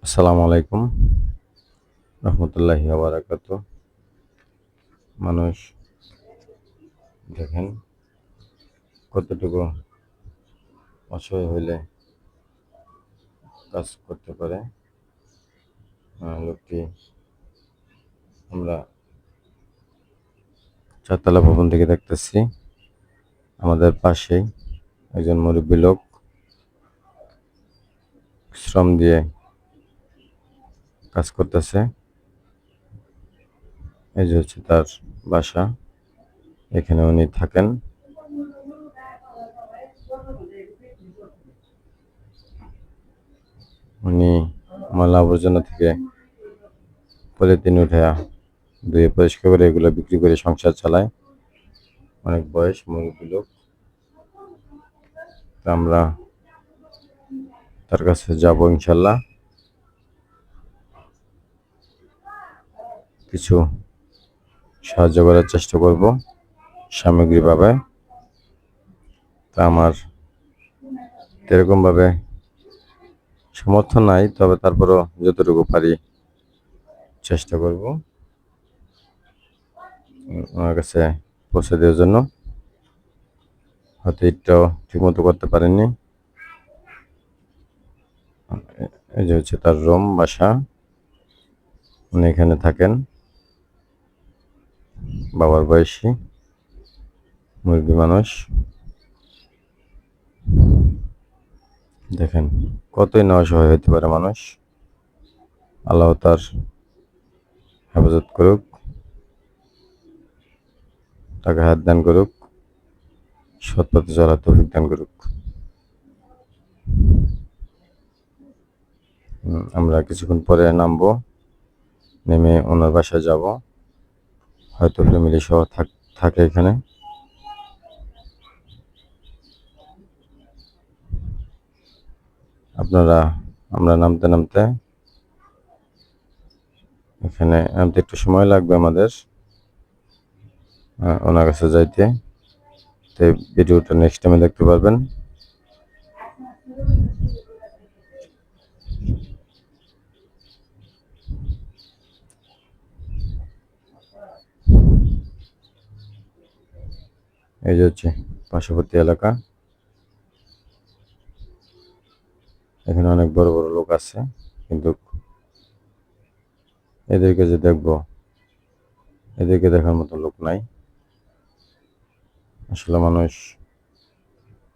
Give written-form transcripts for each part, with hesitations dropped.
আসসালামু আলাইকুম রহমতুল্লাহি ওয়া বারাকাতুহু। মানুষ দেখেন কতটুকু অসহায় হইলে কাজ করতে পারে। লোকটি আমরা চারতলা ভবন থেকে দেখতেছি। আমাদের পাশেই একজন মুরব্বী লোক শ্রম দিয়ে কাজ করতেছে। এই যে হচ্ছে তার বাসা, এখানে উনি থাকেন। উনি ময়লা আবর্জনা থেকে পলিথিন উঠে ধুয়ে পরিষ্কার করে এগুলো বিক্রি করে সংসার চালায়। অনেক বয়স, মুরব্বী লোক। তা আমরা তার কাছে যাব ইনশাল্লাহ, কিছু সাহায্য করার চেষ্টা করব সামগ্রিকভাবে। তা আমার এরকমভাবে সমর্থন নাই, তবে তারপরও যতটুকু পারি চেষ্টা করব ওনার কাছে পৌঁছে দেওয়ার জন্য। হয়তো এটাও ঠিকমতো করতে পারেননি। এই যে হচ্ছে তার রুম, বাসা, উনি এখানে থাকেন। বাবার বয়সী মুরব্বী মানুষ। দেখেন কতই না অসহায় হইতে পারে মানুষ। আল্লাহ তার হেফাজত করুক, তাকে হাত দান করুক, সৎ পথে চলার তৌফিক দান করুক। আমরা কিছুক্ষণ পরে নামবো, নেমে ওনার বাসায় যাব। হয়তো ফ্যামিলি সহ থাকে এখানে। আমরা নামতে নামতে এখানে নামতে একটু সময় লাগবে আমাদের ওনার কাছে যাইতে। তো ভিডিওটা নেক্সট টাইমে দেখতে পারবেন। এই যে হচ্ছে পার্শ্ববর্তী এলাকা। এখানে অনেক বড় বড় লোক আছে, কিন্তু এদেরকে যে দেখবো, এদেরকে দেখার মতো লোক নাই। আসলে মানুষ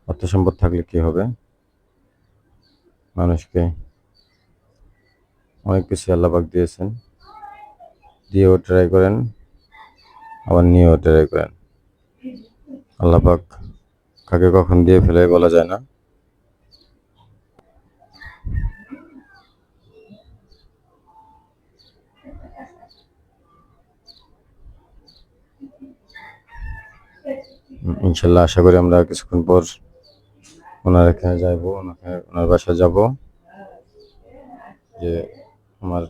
অর্থ সম্পদ থাকলে কি হবে, মানুষকে অনেক কিছু আল্লাহ পাক দিয়েছেন, দিয়েও ট্রাই করেন, আবার নিয়েও ট্রাই করেন। আল্লাহ পাক কাকে কখন দিয়ে ফেলে বলা যায় না। ইনশাল্লাহ আশা করি আমরা কিছুক্ষণ পর ওনার এখানে যাইবো, ওনার বাসায় যাব। যে আমার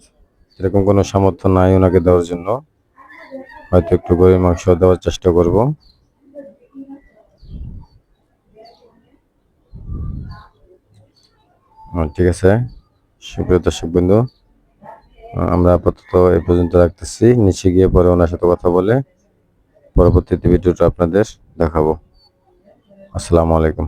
এরকম কোনো সামর্থ্য নাই ওনাকে দেওয়ার জন্য, হয়তো একটু গরুর মাংস দেওয়ার চেষ্টা করব। ঠিক আছে সুপ্রিয় দর্শক বিন্দু, আমরা আপাতত এই পর্যন্ত রাখতেছি। নিচে গিয়ে পরে ওনার সাথে কথা বলে পরবর্তীতে ভিডিওটা আপনাদের দেখাবো। আসসালামু আলাইকুম।